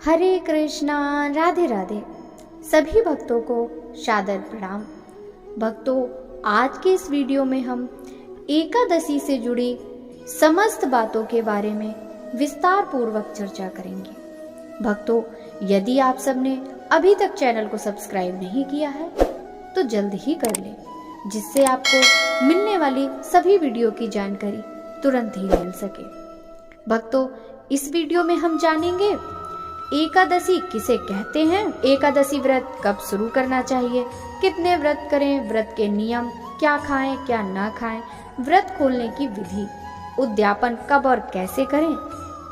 हरे कृष्णा, राधे राधे। सभी भक्तों को सादर प्रणाम। भक्तों, आज के इस वीडियो में हम एकादशी से जुड़ी समस्त बातों के बारे में विस्तार पूर्वक चर्चा करेंगे। भक्तों, यदि आप सबने अभी तक चैनल को सब्सक्राइब नहीं किया है तो जल्द ही कर लें, जिससे आपको मिलने वाली सभी वीडियो की जानकारी तुरंत ही मिल सके। भक्तों, इस वीडियो में हम जानेंगे एकादशी किसे कहते हैं, एकादशी व्रत कब शुरू करना चाहिए, कितने व्रत करें, व्रत के नियम, क्या खाएं क्या ना खाएं, व्रत खोलने की विधि, उद्यापन कब और कैसे करें,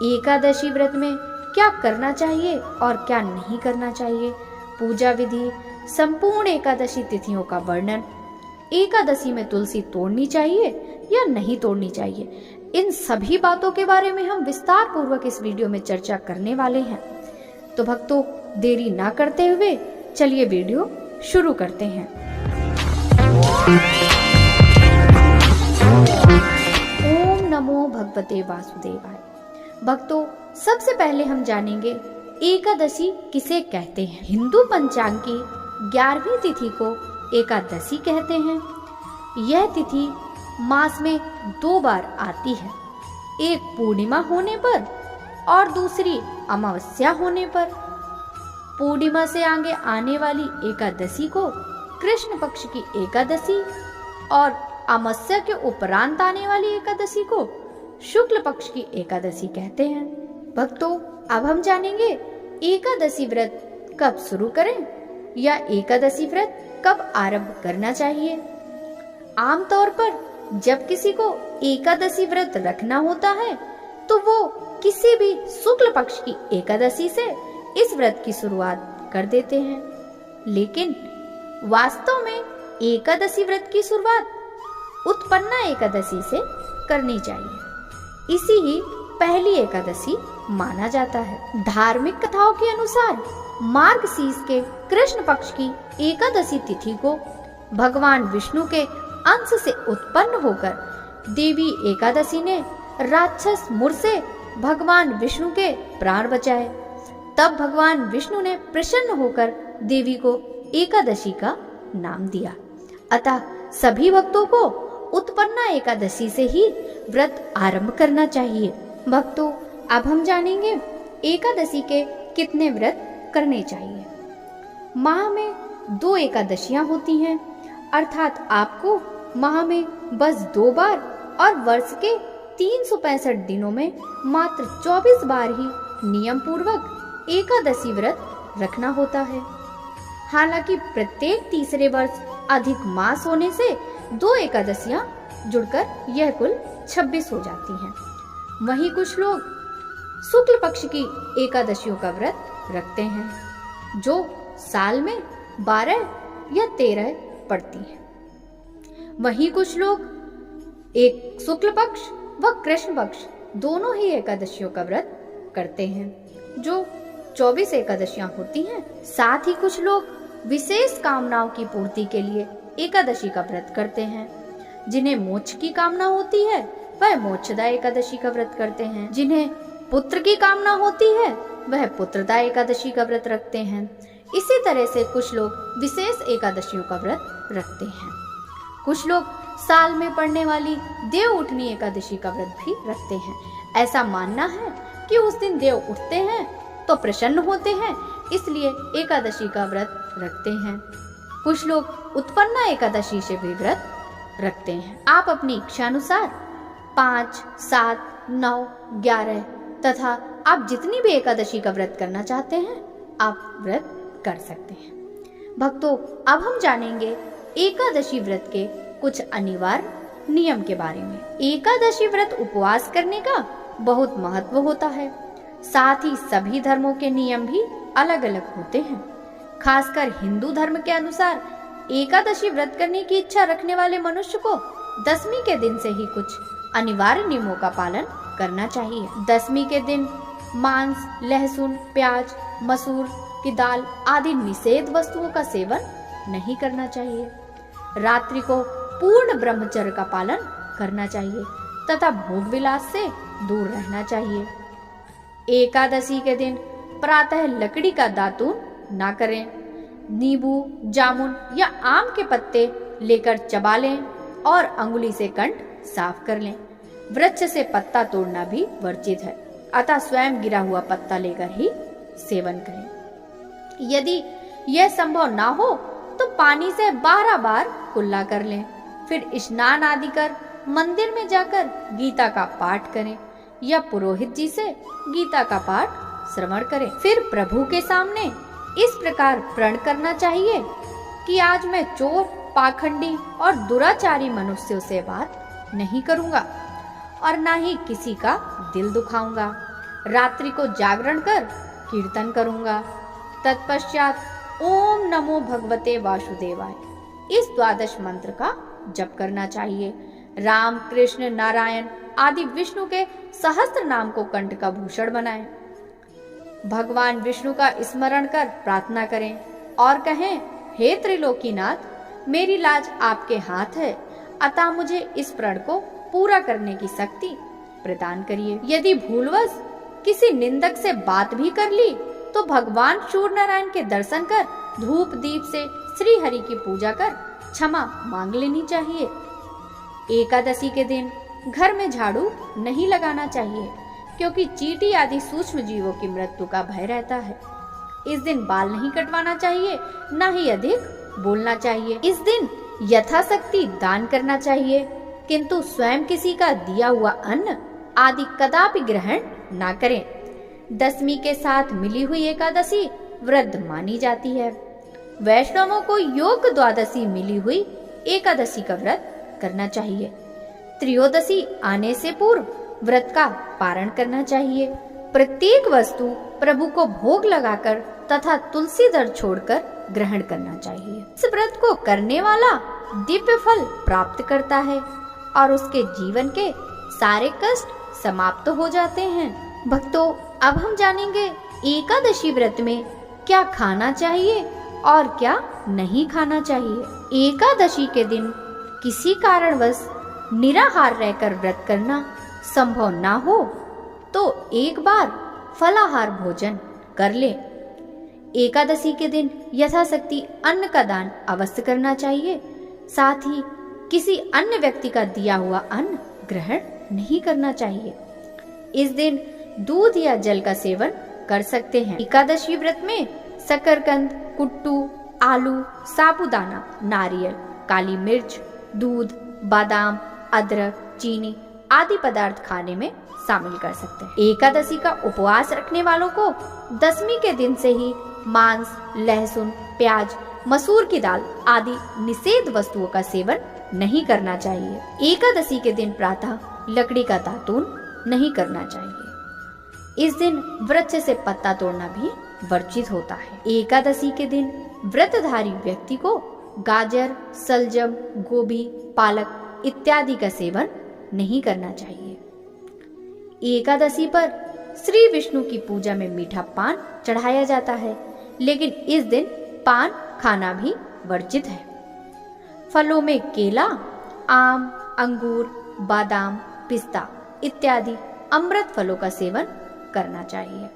एकादशी व्रत में क्या करना चाहिए और क्या नहीं करना चाहिए, पूजा विधि, संपूर्ण एकादशी तिथियों का वर्णन, एकादशी में तुलसी तोड़नी चाहिए या नहीं तोड़नी चाहिए, इन सभी बातों के बारे में हम विस्तार पूर्वक इस वीडियो में चर्चा करने वाले हैं। तो भक्तों, देरी ना करते हुए चलिए वीडियो शुरू करते हैं। ओम नमो भगवते वासुदेवाय। भक्तों, सबसे पहले हम जानेंगे एकादशी किसे कहते हैं। हिंदू पंचांग की 11वीं तिथि को एकादशी कहते हैं। यह तिथि मास में 2 बार आती है, एक पूर्णिमा होने पर और दूसरी अमावस्या होने पर। पूर्णिमा से आगे आने वाली एकादशी को कृष्ण पक्ष की एकादशी और अमावस्या के उपरांत आने वाली एकादशी को शुक्ल पक्ष की एकादशी कहते हैं। भक्तों, अब हम जानेंगे एकादशी व्रत कब शुरू करें या एकादशी व्रत कब आरंभ करना चाहिए। आमतौर पर जब किसी को एकादशी व्रत रखना होता है तो वो किसी भी शुक्ल पक्ष की एकादशी से इस व्रत की शुरुआत कर देते हैं, लेकिन वास्तव में एकादशी व्रत की शुरुआत उत्पन्ना एकादशी से करनी चाहिए। इसी ही पहली एकादशी माना जाता है। धार्मिक कथाओं के अनुसार मार्गशीर्ष के कृष्ण पक्ष की एकादशी तिथि को भगवान विष्णु के अंश से उत्पन्न होकर देवी एकादशी ने राक्षस मुर से भगवान विष्णु के प्राण बचाए। तब भगवान विष्णु ने प्रसन्न होकर देवी को एकादशी का नाम दिया। अतः सभी भक्तों को उत्पन्ना एकादशी से ही व्रत आरंभ करना चाहिए। भक्तों, अब हम जानेंगे एकादशी के कितने व्रत करने चाहिए। माह में 2 एकादशियां होती हैं, अर्थात आपको माह में बस 2 बार और वर्ष के 365 दिनों में मात्र 24 बार ही नियम पूर्वक एकादशी व्रत रखना होता है। हालांकि प्रत्येक तीसरे वर्ष अधिक मास होने से 2 एकादशियां जुड़कर यह कुल 26 हो जाती हैं। वहीं कुछ लोग शुक्ल पक्ष की एकादशियों का व्रत रखते हैं, जो साल में 12 या 13 पड़ती हैं। वहीं कुछ लोग एक शुक्ल पक्ष व कृष्ण पक्ष दोनों ही एकादशियों का व्रत करते हैं, जो 24 एकादशियां होती हैं। साथ ही कुछ लोग विशेष कामनाओं की पूर्ति के लिए एकादशी का व्रत करते हैं। जिन्हें मोक्ष की कामना होती है वह मोक्षदा एकादशी का व्रत करते हैं, जिन्हें पुत्र की कामना होती है वह पुत्रदा एकादशी का व्रत रखते हैं। इसी तरह से कुछ लोग विशेष एकादशियों का व्रत रखते हैं। कुछ लोग साल में पड़ने वाली देव उठनी एकादशी का व्रत भी रखते हैं। ऐसा मानना है कि उस दिन देव उठते हैं तो प्रसन्न होते हैं, इसलिए एकादशी का व्रत रखते हैं। कुछ लोग उत्पन्ना एकादशी से भी व्रत रखते हैं। आप अपनी इच्छा अनुसार 5, 7, 9, 11 तथा आप जितनी भी एकादशी का व्रत करना चाहते हैं आप व्रत कर सकते हैं। भक्तों, अब हम जानेंगे एकादशी व्रत के कुछ अनिवार्य नियम के बारे में। एकादशी व्रत उपवास करने का बहुत महत्व होता है। साथ ही सभी धर्मों के नियम भी अलग अलग होते हैं। खासकर हिंदू धर्म के अनुसार एकादशी व्रत करने की इच्छा रखने वाले मनुष्य को दशमी के दिन से ही कुछ अनिवार्य नियमों का पालन करना चाहिए। दशमी के दिन मांस, लहसुन, प्याज, मसूर की दाल आदि निषेध वस्तुओं का सेवन नहीं करना चाहिए। रात्रि को पूर्ण ब्रह्मचर्य का पालन करना चाहिए तथा भोग विलास से दूर रहना चाहिए। एकादशी के दिन प्रातः लकड़ी का दातून ना करें। नींबू, जामुन या आम के पत्ते लेकर चबा लें और अंगुली से कंठ साफ कर लें। वृक्ष से पत्ता तोड़ना भी वर्जित है, अतः स्वयं गिरा हुआ पत्ता लेकर ही सेवन करें। यदि यह संभव ना हो तो पानी से 12 बार कुल्ला कर लें। फिर स्नान आदि कर मंदिर में जाकर गीता का पाठ करें या पुरोहित जी से गीता का पाठ श्रवण करें। फिर प्रभु के सामने इस प्रकार प्रण करना चाहिए कि आज मैं चोर, पाखंडी और दुराचारी मनुष्यों से बात नहीं करूंगा और ना ही किसी का दिल दुखाऊंगा। रात्रि को जागरण कर कीर्तन करूंगा। तत्पश्चात ओम नमो भगवते वासुदेवाय इस द्वादश मंत्र का जप करना चाहिए। राम, कृष्ण, नारायण आदि विष्णु के सहस्त्र नाम को कंठ का भूषण बनाएं। भगवान विष्णु का स्मरण कर प्रार्थना करें और कहें, हे त्रिलोकीनाथ, मेरी लाज आपके हाथ है, अतः मुझे इस प्रण को पूरा करने की शक्ति प्रदान करिए। यदि भूलवश किसी निंदक से बात भी कर ली तो भगवान सूर्य नारायण के दर्शन कर धूप दीप से श्री हरि की पूजा कर क्षमा मांग लेनी चाहिए। एकादशी के दिन घर में झाड़ू नहीं लगाना चाहिए, क्योंकि चींटी आदि सूक्ष्म जीवों की मृत्यु का भय रहता है। इस दिन बाल नहीं कटवाना चाहिए, न ही अधिक बोलना चाहिए। इस दिन यथाशक्ति दान करना चाहिए, किंतु स्वयं किसी का दिया हुआ अन्न आदि कदापि ग्रहण ना करें। दशमी के साथ मिली हुई एकादशी व्रत मानी जाती है। वैष्णवों को योग्य द्वादशी मिली हुई एकादशी का व्रत करना चाहिए। त्रयोदशी आने से पूर्व व्रत का पारण करना चाहिए। प्रत्येक वस्तु प्रभु को भोग लगाकर तथा तुलसी दल छोड़कर ग्रहण करना चाहिए। इस व्रत को करने वाला दिव्य फल प्राप्त करता है और उसके जीवन के सारे कष्ट समाप्त हो जाते हैं। भक्तों, अब हम जानेंगे एकादशी व्रत में क्या खाना चाहिए और क्या नहीं खाना चाहिए। एकादशी के दिन किसी कारणवश निराहार रहकर व्रत करना संभव ना हो तो एक बार फलाहार भोजन कर ले। एकादशी के दिन यथाशक्ति अन्न का दान अवश्य करना चाहिए। साथ ही किसी अन्य व्यक्ति का दिया हुआ अन्न ग्रहण नहीं करना चाहिए। इस दिन दूध या जल का सेवन कर सकते हैं। एकादशी व्रत में शकरकंद, कुट्टू, आलू, साबूदाना, नारियल, काली मिर्च, दूध, बादाम, अदरक, चीनी आदि पदार्थ खाने में शामिल कर सकते हैं। एकादशी का उपवास रखने वालों को दशमी के दिन से ही मांस, लहसुन, प्याज, मसूर की दाल आदि निषेध वस्तुओं का सेवन नहीं करना चाहिए। एकादशी के दिन प्रातः लकड़ी का दातून नहीं करना चाहिए। इस दिन वृक्ष से पत्ता तोड़ना भी वर्जित होता है। एकादशी के दिन व्रतधारी व्यक्ति को गाजर, सलजम, गोभी, पालक इत्यादि का सेवन नहीं करना चाहिए। एकादशी पर श्री विष्णु की पूजा में मीठा पान चढ़ाया जाता है, लेकिन इस दिन पान खाना भी वर्जित है। फलों में केला, आम, अंगूर, बादाम, पिस्ता इत्यादि अमृत फलों का सेवन करना चाहिए।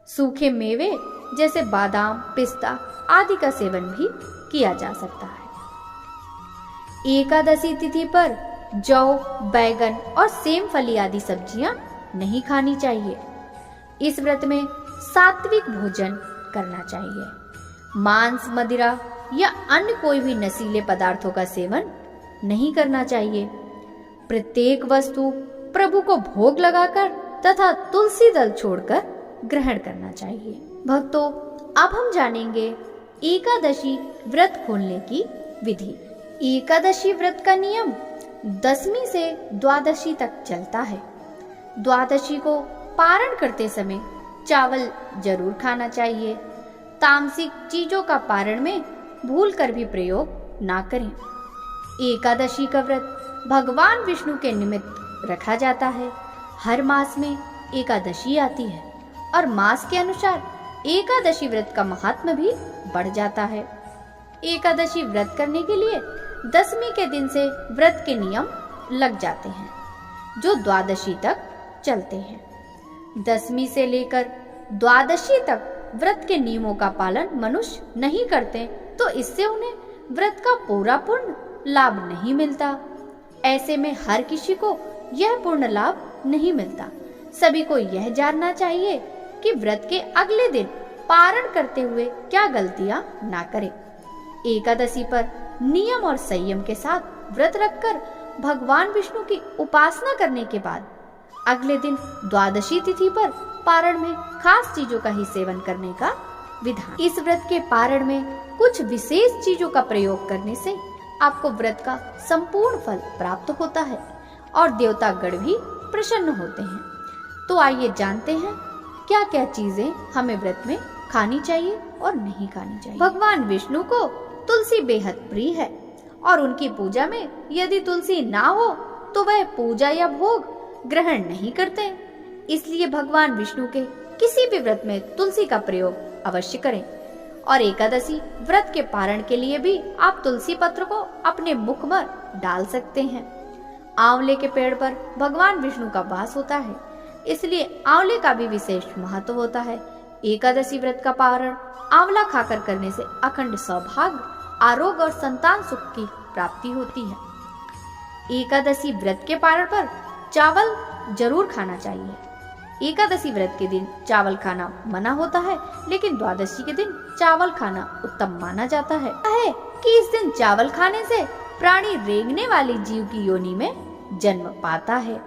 सूखे मेवे जैसे बादाम, पिस्ता आदि का सेवन भी किया जा सकता है। एकादशी तिथि पर जौ, बैगन और सेम फली आदि सब्जियां नहीं खानी चाहिए। इस व्रत में सात्विक भोजन करना चाहिए। मांस, मदिरा या अन्य कोई भी नशीले पदार्थों का सेवन नहीं करना चाहिए। प्रत्येक वस्तु प्रभु को भोग लगाकर तथा तुलसी दल छोड़कर ग्रहण करना चाहिए। भक्तों, अब हम जानेंगे एकादशी व्रत खोलने की विधि। एकादशी व्रत का नियम दशमी से द्वादशी तक चलता है। द्वादशी को पारण करते समय चावल जरूर खाना चाहिए। तामसिक चीजों का पारण में भूल कर भी प्रयोग ना करें। एकादशी का व्रत भगवान विष्णु के निमित्त रखा जाता है। हर मास में एकादशी आती है और मास के अनुसार एकादशी व्रत का महात्म्य भी बढ़ जाता है। एकादशी व्रत करने के लिए दशमी के दिन से व्रत के नियम लग जाते हैं, जो द्वादशी तक चलते हैं। दशमी से लेकर द्वादशी तक व्रत के नियमों का पालन मनुष्य नहीं करते तो इससे उन्हें व्रत का पूर्ण लाभ नहीं मिलता। ऐसे में हर किसी को यह पूर्ण लाभ नहीं मिलता। सभी को यह जानना चाहिए कि व्रत के अगले दिन पारण करते हुए क्या गलतियां ना करें। एकादशी पर नियम और संयम के साथ व्रत रखकर भगवान विष्णु की उपासना करने के बाद अगले दिन द्वादशी तिथि पर पारण में खास चीजों का ही सेवन करने का विधान। इस व्रत के पारण में कुछ विशेष चीजों का प्रयोग करने से आपको व्रत का संपूर्ण फल प्राप्त होता है और देवतागण भी प्रसन्न होते हैं। तो आइए जानते हैं क्या क्या चीजें हमें व्रत में खानी चाहिए और नहीं खानी चाहिए। भगवान विष्णु को तुलसी बेहद प्रिय है और उनकी पूजा में यदि तुलसी ना हो तो वह पूजा या भोग ग्रहण नहीं करते। इसलिए भगवान विष्णु के किसी भी व्रत में तुलसी का प्रयोग अवश्य करें। और एकादशी व्रत के पारण के लिए भी आप तुलसी पत्र को अपने मुख पर डाल सकते हैं। आंवले के पेड़ पर भगवान विष्णु का वास होता है, इसलिए आंवले का भी विशेष महत्व होता है। एकादशी व्रत का पारण आंवला खाकर करने से अखंड सौभाग्य, आरोग्य और संतान सुख की प्राप्ति होती है। एकादशी व्रत के पारण पर चावल जरूर खाना चाहिए। एकादशी व्रत के दिन चावल खाना मना होता है, लेकिन द्वादशी के दिन चावल खाना उत्तम माना जाता है कि इस दिन चावल खाने से प्राणी रेंगने वाली जीव की योनि में जन्म पाता है।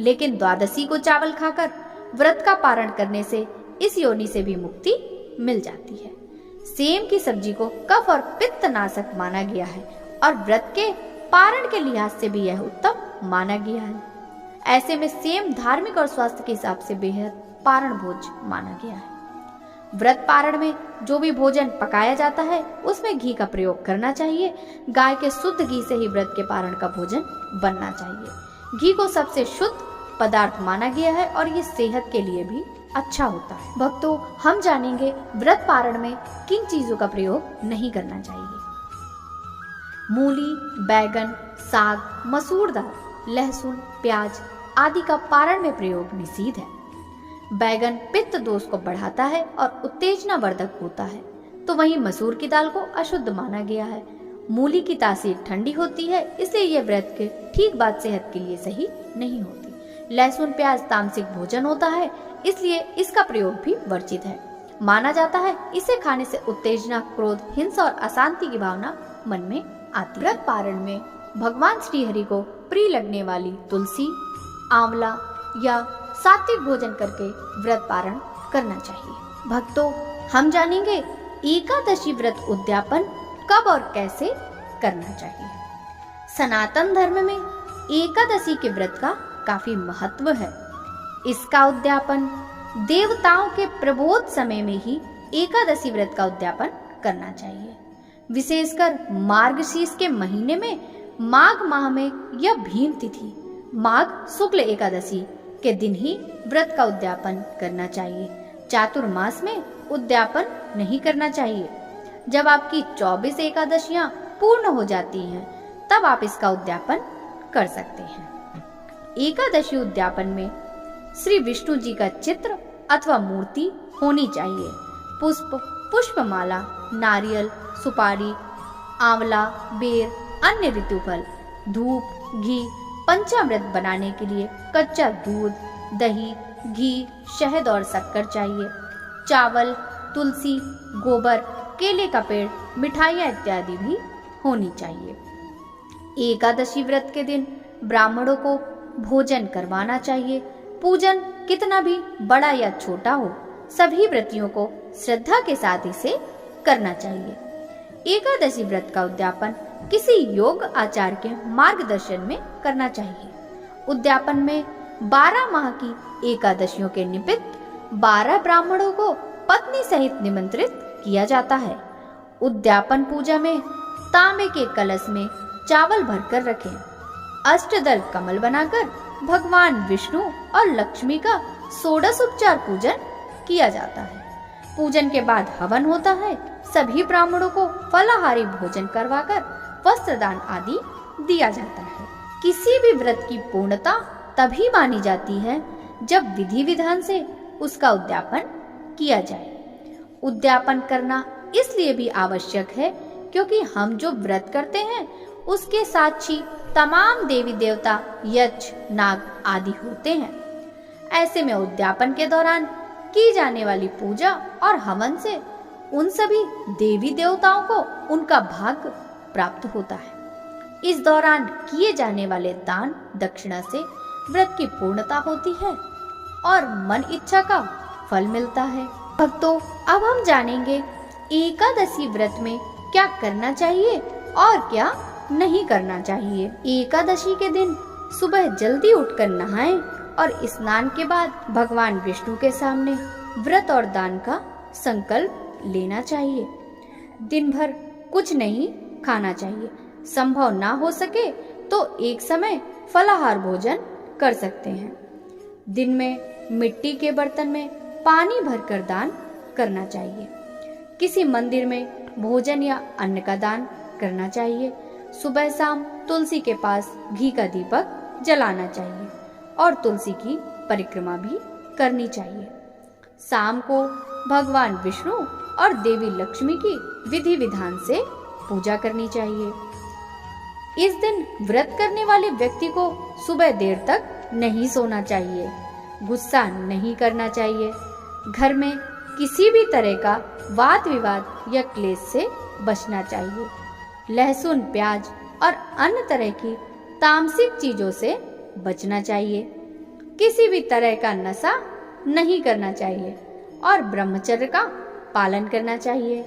लेकिन द्वादशी को चावल खाकर व्रत का पारण करने से इस योनि से भी मुक्ति मिल जाती है। सेम की सब्जी को कफ और पित्त नाशक माना गया है और व्रत के पारण के लिहाज से भी यह उत्तम माना गया है। ऐसे में सेम धार्मिक और स्वास्थ्य के हिसाब से बेहद पारण भोज माना गया है। व्रत पारण में जो भी भोजन पकाया जाता है उसमें घी का प्रयोग करना चाहिए। गाय के शुद्ध घी से ही व्रत के पारण का भोजन बनना चाहिए। घी को सबसे शुद्ध पदार्थ माना गया है और ये सेहत के लिए भी अच्छा होता है। भक्तों, हम जानेंगे व्रत पारण में किन चीजों का प्रयोग नहीं करना चाहिए। मूली, बैगन, साग, मसूर दाल, लहसुन, प्याज आदि का पारण में प्रयोग निषिद्ध है। बैगन पित्त दोष को बढ़ाता है और उत्तेजना वर्धक होता है, तो वहीं मसूर की दाल को अशुद्ध माना गया है। मूली की तासीर ठंडी होती है, इसलिए यह व्रत के ठीक बाद सेहत के लिए सही नहीं होती। लहसुन प्याज तामसिक भोजन होता है, इसलिए इसका प्रयोग भी वर्जित है। माना जाता है इसे खाने से उत्तेजना, क्रोध, हिंसा और अशांति की भावना मन में आती है। व्रत पारण में भगवान श्री हरि को प्रिय लगने वाली तुलसी, आंवला या सात्विक भोजन करके व्रत पारण करना चाहिए। भक्तों, हम जानेंगे एकादशी व्रत उद्यापन कब और कैसे करना चाहिए। सनातन धर्म में एकादशी के व्रत का काफी महत्व है। इसका उद्यापन देवताओं के प्रबोध समय में ही एकादशी व्रत का उद्यापन करना चाहिए। विशेषकर मार्गशीर्ष के महीने में माघ माह में या भीम तिथि माघ शुक्ल एकादशी के दिन ही व्रत का उद्यापन करना चाहिए। चातुर्मास में उद्यापन नहीं करना चाहिए। जब आपकी 24 एकादशियां पूर्ण हो जाती हैं, तब आप इसका उद्यापन कर सकते हैं। एकादशी उद्यापन में श्री विष्णु जी का चित्र अथवा मूर्ति होनी चाहिए। पुष्पमाला, नारियल, सुपारी, आंवला, बेर, अन्य ऋतुफल, धूप, घी, पंचामृत बनाने के लिए कच्चा दूध, दही, घी, शहद और शक्कर चाहिए। चावल, तुलसी, गोबर, केले का पेड़, मिठाइयाँ इत्यादि भी होनी चाहिए। एकादशी व्रत के दिन ब्राह्मणों को भोजन करवाना चाहिए। पूजन कितना भी बड़ा या छोटा हो, सभी व्रतियों को श्रद्धा के साथ इसे करना चाहिए। एकादशी व्रत का उद्यापन किसी योग आचार्य के मार्गदर्शन में करना चाहिए। उद्यापन में 12 माह की एकादशियों के निमित्त 12 ब्राह्मणों को पत्नी सहित निमंत्रित किया जाता है। उद्यापन पूजा में तांबे के कलश में चावल भरकर रखें। अष्टदल कमल बनाकर भगवान विष्णु और लक्ष्मी का षोडश उपचार पूजन किया जाता है। पूजन के बाद हवन होता है। सभी ब्राह्मणों को फलाहारी भोजन करवाकर वस्त्रदान आदि दिया जाता है। किसी भी व्रत की पूर्णता तभी मानी जाती है जब विधि विधान से उसका उद्यापन किया जाए। उद्यापन करना इसलिए भी आवश्यक है क्योंकि हम जो व्रत करते हैं उसके साक्षी तमाम देवी देवता, यक्ष, नाग आदि होते हैं। ऐसे में उद्यापन के दौरान की जाने वाली पूजा और हवन से उन सभी देवी देवताओं को उनका भाग्य प्राप्त होता है। इस दौरान किए जाने वाले दान दक्षिणा से व्रत की पूर्णता होती है और मन इच्छा का फल मिलता है। भक्तों, अब हम जानेंगे एकादशी व्रत में क्या करना चाहिए और क्या नहीं करना चाहिए। एकादशी के दिन सुबह जल्दी उठकर नहाएं और स्नान के बाद भगवान विष्णु के सामने व्रत और दान का संकल्प लेना चाहिए। दिन भर कुछ नहीं खाना चाहिए। संभव ना हो सके तो एक समय फलाहार भोजन कर सकते हैं। दिन में मिट्टी के बर्तन में पानी भरकर दान करना चाहिए। किसी मंदिर में भोजन या अन्न का दान करना चाहिए। सुबह शाम तुलसी के पास घी का दीपक जलाना चाहिए और तुलसी की परिक्रमा भी करनी चाहिए। शाम को भगवान विष्णु और देवी लक्ष्मी की विधि विधान से पूजा करनी चाहिए। इस दिन व्रत करने वाले व्यक्ति को सुबह देर तक नहीं सोना चाहिए। गुस्सा नहीं करना चाहिए। घर में किसी भी तरह का वाद विवाद या क्लेश से बचना चाहिए। लहसुन, प्याज और अन्य तरह की तामसिक चीजों से बचना चाहिए। किसी भी तरह का नशा नहीं करना चाहिए और ब्रह्मचर्य का पालन करना चाहिए।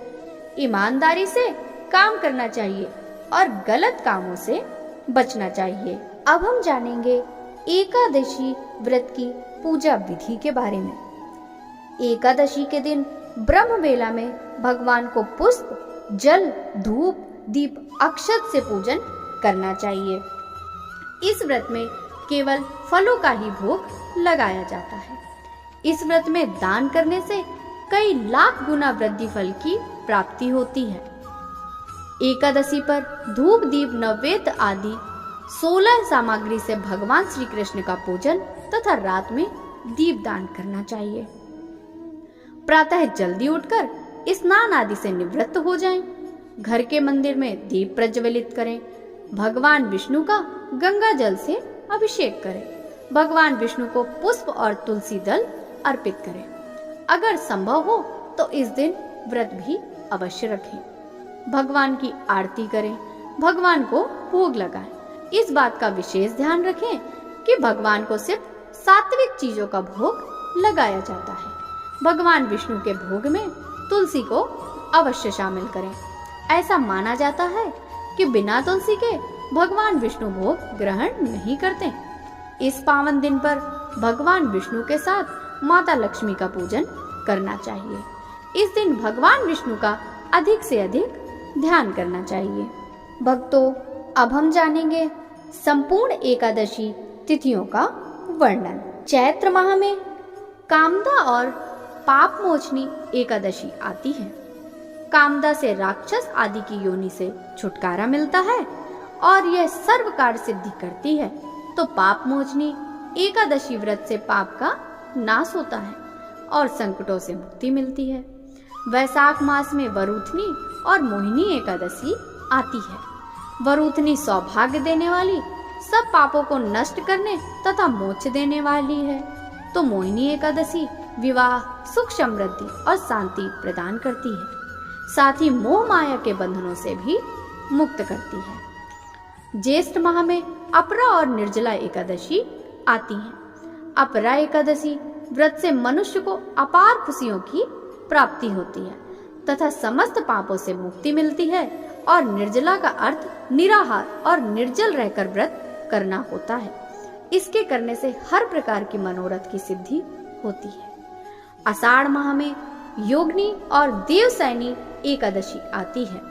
ईमानदारी से काम करना चाहिए और गलत कामों से बचना चाहिए। अब हम जानेंगे एकादशी व्रत की पूजा विधि के बारे में। एकादशी के दिन ब्रह्म वेला में भगवान को पुष्प, जल, धूप, दीप, अक्षत से पूजन करना चाहिए। इस व्रत में केवल फलों का ही भोग लगाया जाता है। इस व्रत में दान करने से कई लाख गुना वृद्धि फल की प्राप्ति होती है। एकादशी पर धूप, दीप, नैवेद्य आदि 16 सामग्री से भगवान श्री कृष्ण का पूजन तथा रात में दीप दान करना चाहिए। प्रातः जल्दी उठकर स्नान आदि से निवृत्त हो जाएं। घर के मंदिर में दीप प्रज्वलित करें। भगवान विष्णु का गंगा जल से अभिषेक करें। भगवान विष्णु को पुष्प और तुलसी दल अर्पित करें। अगर संभव हो तो इस दिन व्रत भी अवश्य रखें। भगवान की आरती करें। भगवान को भोग लगाएं। इस बात का विशेष ध्यान रखें कि भगवान को सिर्फ सात्विक चीजों का भोग लगाया जाता है। भगवान विष्णु के भोग में तुलसी को अवश्य शामिल करें। ऐसा माना जाता है कि बिना तुलसी के भगवान विष्णु भोग ग्रहण नहीं करते। इस पावन दिन पर भगवान विष्णु के साथ माता लक्ष्मी का पूजन करना चाहिए। इस दिन भगवान विष्णु का अधिक से अधिक ध्यान करना चाहिए। भक्तों, अब हम जानेंगे संपूर्ण एकादशी तिथियों का वर्णन। चैत्र माह में कामदा और पाप मोचनी एकादशी आती है। कामदा से राक्षस आदि की योनि से छुटकारा मिलता है और यह सर्व कार्य सिद्धि करती है। तो पाप मोचनी एकादशी व्रत से पाप का नाश होता है और संकटों से मुक्ति मिलती है। वैशाख मास में वरुथनी और मोहिनी एकादशी आती है। वरुथनी सौभाग्य देने वाली, सब पापों को नष्ट करने तथा मोक्ष देने वाली है। तो मोहिनी एकादशी विवाह, सुख, समृद्धि और शांति प्रदान करती है। साथ ही मोह माया के बंधनों से भी मुक्त करती है। ज्येष्ठ माह में अपरा और निर्जला एकादशी आती है। अपरा एकादशी व्रत से मनुष्य को अपार खुशियों की प्राप्ति होती है तथा समस्त पापों से मुक्ति मिलती है। और निर्जला का अर्थ निराहार और निर्जल रहकर व्रत करना होता है। इसके करने से हर प्रकार की मनोरथ की सिद्धि होती है। आषाढ़ माह में योगिनी और देवसैनी एकादशी आती है।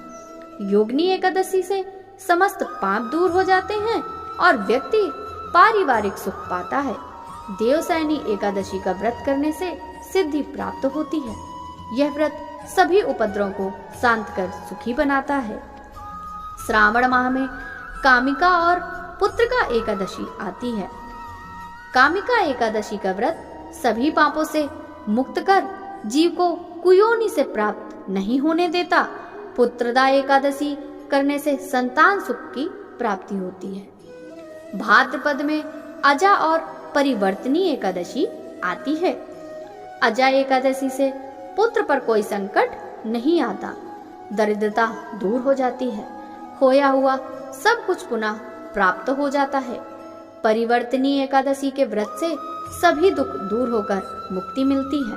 योगिनी एकादशी से समस्त पाप दूर हो जाते हैं और व्यक्ति पारिवारिक सुख पाता है। देवसैनी एकादशी का व्रत करने से सिद्धि प्राप्त होती है। यह व्रत सभी उपद्रवों को शांत कर सुखी बनाता है। श्रावण माह में कामिका और पुत्रिका एकादशी आती है। कामिका एकादशी का व्रत सभी पापों से मुक्त कर जीव को कुयोनि से प्राप्त नहीं होने देता। पुत्रदा एकादशी करने से संतान सुख की प्राप्ति होती है। भाद्रपद में अजा और परिवर्तनी एकादशी आती है। अजा एकादशी से पुत्र पर कोई संकट नहीं आता, दरिद्रता दूर हो जाती है, खोया हुआ सब कुछ पुनः प्राप्त हो जाता है। परिवर्तनी एकादशी के व्रत से सभी दुख दूर होकर मुक्ति मिलती है।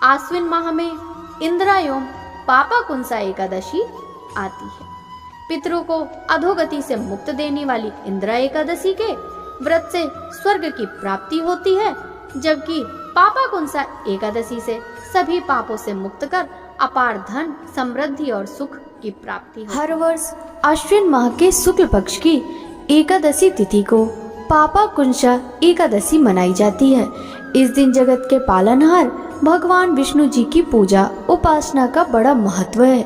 आश्विन माह में इंद्रा एवं पापाकुंसा एकादशी आती है। पितरों को अधोगति से मुक्त देने वाली इंद्रा एकादशी के व्रत से स्वर्ग की प्राप्ति होती है, जबकि पापाकुंसा एकादशी से सभी पापों से मुक्त कर अपार धन, समृद्धि और सुख की प्राप्ति होती है। हर वर्ष आश्विन माह के शुक्ल पक्ष की एकादशी तिथि को पापाकुंसा एकादशी मनाई जाती है। इस दिन जगत के पालनहार भगवान विष्णु जी की पूजा उपासना का बड़ा महत्व है।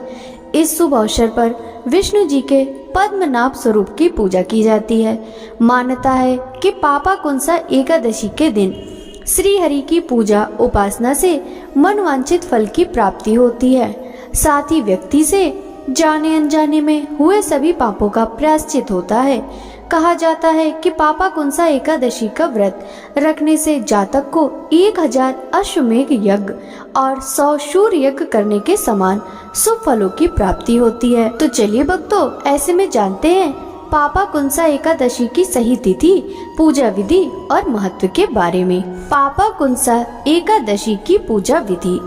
इस शुभ अवसर पर विष्णु जी के पद्मनाभ स्वरूप की पूजा की जाती है। मान्यता है कि पापाकुंसा एकादशी के दिन श्री हरि की पूजा उपासना से मनवांछित फल की प्राप्ति होती है। साथ ही व्यक्ति से जाने अनजाने में हुए सभी पापों का प्रायश्चित होता है। कहा जाता है कि पापाकुंसा एकादशी का व्रत रखने से जातक को 1000 अश्वमेघ यज्ञ और 100 शूर यज्ञ करने के समान शुभ फलों की प्राप्ति होती है। तो चलिए भक्तों, ऐसे में जानते हैं पापाकुंसा एकादशी की सही तिथि, पूजा विधि और महत्व के बारे में। पापाकुंसा एकादशी की पूजा विधि।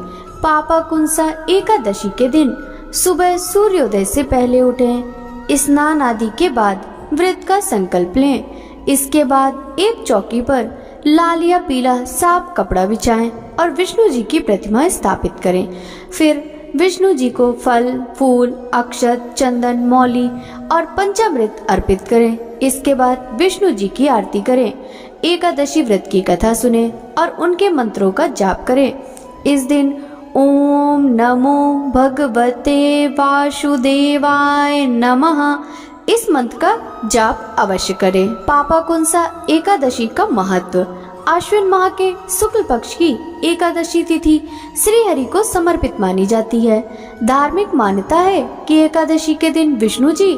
पापाकुंसा एकादशी के दिन सुबह सूर्योदय से पहले उठें, स्नान आदि के बाद व्रत का संकल्प लें। इसके बाद एक चौकी पर लाल या पीला साफ कपड़ा बिछाएं और विष्णु जी की प्रतिमा स्थापित करें। फिर विष्णु जी को फल, फूल, अक्षत, चंदन, मौली और पंचामृत अर्पित करें। इसके बाद विष्णु जी की आरती करें। एकादशी व्रत की कथा सुने और उनके मंत्रों का जाप करें। इस दिन ओम नमो भगवते वासुदेवाय नमः इस मंत्र का जाप अवश्य करें। पापाकुंसा एकादशी का महत्व। आश्विन माह के शुक्ल पक्ष की एकादशी तिथि श्री हरि को समर्पित मानी जाती है। धार्मिक मान्यता है कि एकादशी के दिन विष्णु जी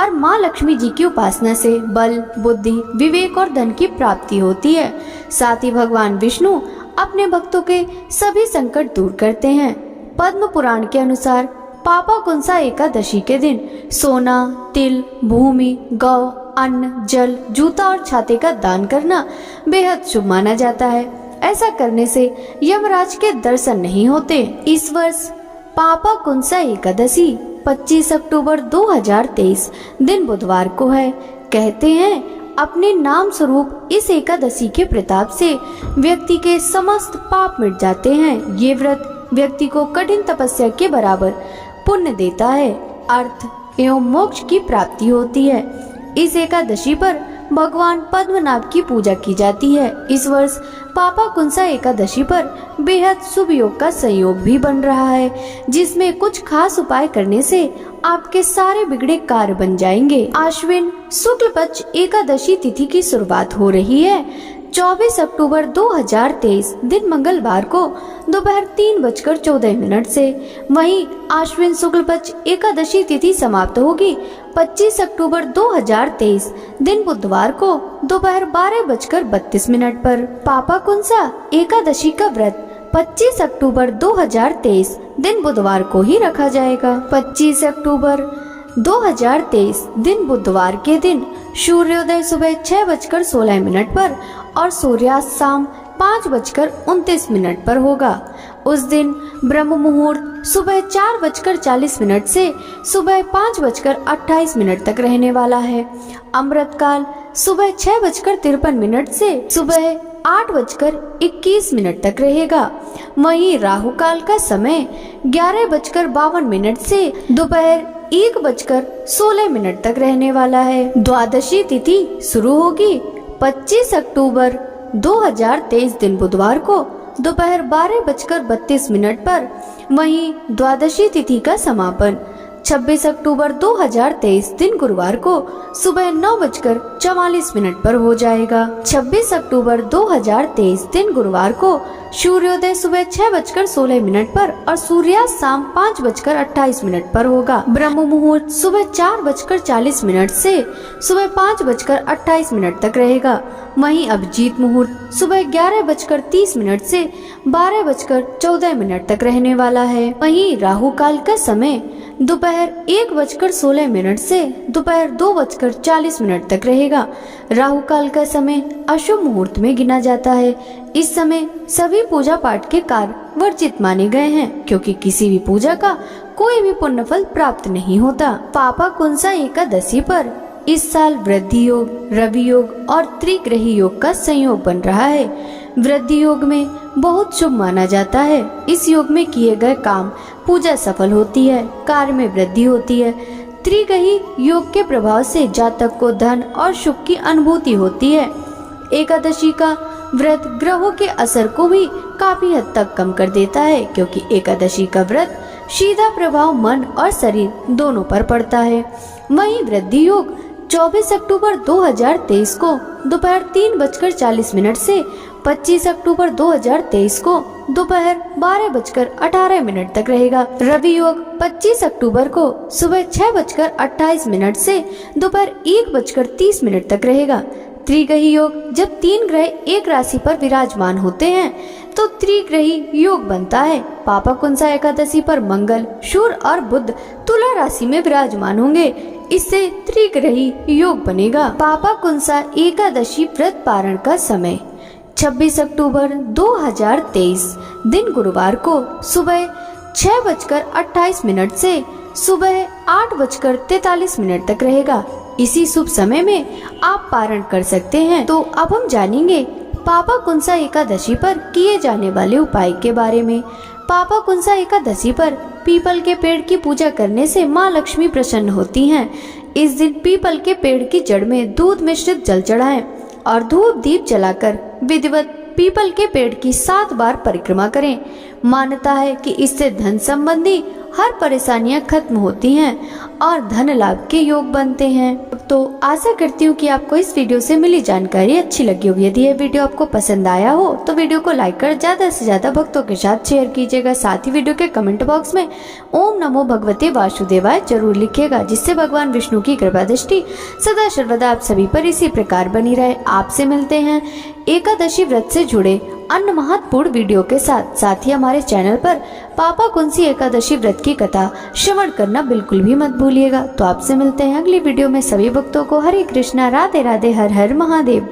और माँ लक्ष्मी जी की उपासना से बल, बुद्धि, विवेक और धन की प्राप्ति होती है। साथ ही भगवान विष्णु अपने भक्तों के सभी संकट दूर करते हैं। पद्म पुराण के अनुसार पापाकुंसा एकादशी के दिन सोना, तिल, भूमि, गौ, अन्न, जल, जूता और छाते का दान करना बेहद शुभ माना जाता है। ऐसा करने से यमराज के दर्शन नहीं होते। इस वर्ष पापाकुंसा एकादशी 25 अक्टूबर 2023 दिन बुधवार को है। कहते हैं अपने नाम स्वरूप इस एकादशी के प्रताप से व्यक्ति के समस्त पाप मिट जाते हैं। ये व्रत व्यक्ति को कठिन तपस्या के बराबर पुण्य देता है, अर्थ एवं मोक्ष की प्राप्ति होती है। इस एकादशी पर भगवान पद्मनाभ की पूजा की जाती है। इस वर्ष पापाकुंसा एकादशी पर बेहद शुभ योग का संयोग भी बन रहा है, जिसमें कुछ खास उपाय करने से आपके सारे बिगड़े कार्य बन जाएंगे। आश्विन शुक्ल पक्ष एकादशी तिथि की शुरुआत हो रही है 24 अक्टूबर 2023 दिन मंगलवार को दोपहर 3:14 से। वहीं आश्विन शुक्ल पक्ष एकादशी तिथि समाप्त होगी 25 अक्टूबर 2023 दिन बुधवार को दोपहर 12:32 पर। पापाकुंसा एकादशी का व्रत 25 अक्टूबर 2023 दिन बुधवार को ही रखा जाएगा। 25 अक्टूबर 2023 दिन बुधवार के दिन सूर्योदय सुबह 6:16 पर और सूर्यास्त शाम 5:29 पर होगा। उस दिन ब्रह्म मुहूर्त सुबह 4:40 से सुबह 5:28 तक रहने वाला है। अमृत काल सुबह 6:53 से सुबह 8:21 तक रहेगा। वहीं राहु काल का समय 11:52 से दोपहर 1:16 तक रहने वाला है। द्वादशी तिथि शुरू होगी 25 अक्टूबर 2023 दिन बुधवार को दोपहर 12:32 पर। वहीं द्वादशी तिथि का समापन 26 अक्टूबर 2023 दिन गुरुवार को सुबह 9:44 पर हो जाएगा। 26 अक्टूबर 2023 दिन गुरुवार को सूर्योदय सुबह 6:16 पर और सूर्यास्त शाम 5:28 पर होगा। ब्रह्म मुहूर्त सुबह 4:40 से सुबह 5:28 तक रहेगा। वहीं अभिजीत मुहूर्त सुबह 11:30 से 12:14 तक रहने वाला है। वहीं राहु काल का समय दोपहर 1:16 से दोपहर 2:40 तक रहेगा। राहु काल का समय अशुभ मुहूर्त में गिना जाता है। इस समय सभी पूजा पाठ के कार्य वर्जित माने गए हैं, क्योंकि किसी भी पूजा का कोई भी पुण्य फल प्राप्त नहीं होता। पापाकुंसा एकादशी पर इस साल वृद्धि योग, रवि योग और त्रिग्रही योग का संयोग बन रहा है। वृद्धि योग में बहुत शुभ माना जाता है। इस योग में किए गए काम पूजा सफल होती है, कार्य में वृद्धि होती है। त्रिग्रही योग के प्रभाव से जातक को धन और सुख की अनुभूति होती है। एकादशी का व्रत ग्रहों के असर को भी काफी हद तक कम कर देता है, क्योंकि एकादशी का व्रत सीधा प्रभाव मन और शरीर दोनों पर पड़ता है। वहीं वृद्धि योग 24 अक्टूबर 2023 को दोपहर 3:40 से 25 अक्टूबर 2023 को दोपहर 12:18 तक रहेगा। रवि योग 25 अक्टूबर को सुबह 6:28 से दोपहर 1:30 तक रहेगा। त्रिग्रही योग जब 3 ग्रह एक राशि पर विराजमान होते हैं तो त्रिग्रही योग बनता है। पापाकुंसा एकादशी पर मंगल, सूर्य और बुध तुला राशि में विराजमान होंगे, इससे त्रिग्रही योग बनेगा। पापाकुंसा एकादशी व्रत पारण का समय 26 अक्टूबर 2023 दिन गुरुवार को सुबह 6:28 से सुबह 8:43 तक रहेगा। इसी शुभ समय में आप पारण कर सकते हैं। तो अब हम जानेंगे पापाकुंसा एकादशी पर किए जाने वाले उपाय के बारे में। पापाकुंसा एकादशी पर पीपल के पेड़ की पूजा करने से माँ लक्ष्मी प्रसन्न होती हैं। इस दिन पीपल के पेड़ की जड़ में दूध मिश्रित जल चढ़ाएं और धूप दीप जलाकर विधिवत पीपल के पेड़ की 7 बार परिक्रमा करें। मान्यता है कि इससे धन संबंधी हर परेशानियां खत्म होती हैं और धन लाभ के योग बनते हैं। तो आशा करती हूँ कि आपको इस वीडियो से मिली जानकारी अच्छी लगी होगी। यदि यह वीडियो आपको पसंद आया हो तो वीडियो को लाइक कर ज्यादा से ज्यादा भक्तों के साथ शेयर कीजिएगा। साथ ही वीडियो के कमेंट बॉक्स में ओम नमो भगवते वासुदेवाय जरूर लिखिएगा, जिससे भगवान विष्णु की कृपा दृष्टि सदा सर्वदा आप सभी पर इसी प्रकार बनी रहे। आपसे मिलते हैं एकादशी व्रत से जुड़े अन्य महत्वपूर्ण वीडियो के साथ ही हमारे चैनल पर पापाकुंसी एकादशी व्रत की कथा श्रवण करना बिल्कुल भी मत भूलिएगा। तो आपसे मिलते हैं अगली वीडियो में। सभी भक्तों को हरे कृष्णा, राधे राधे, हर हर महादेव।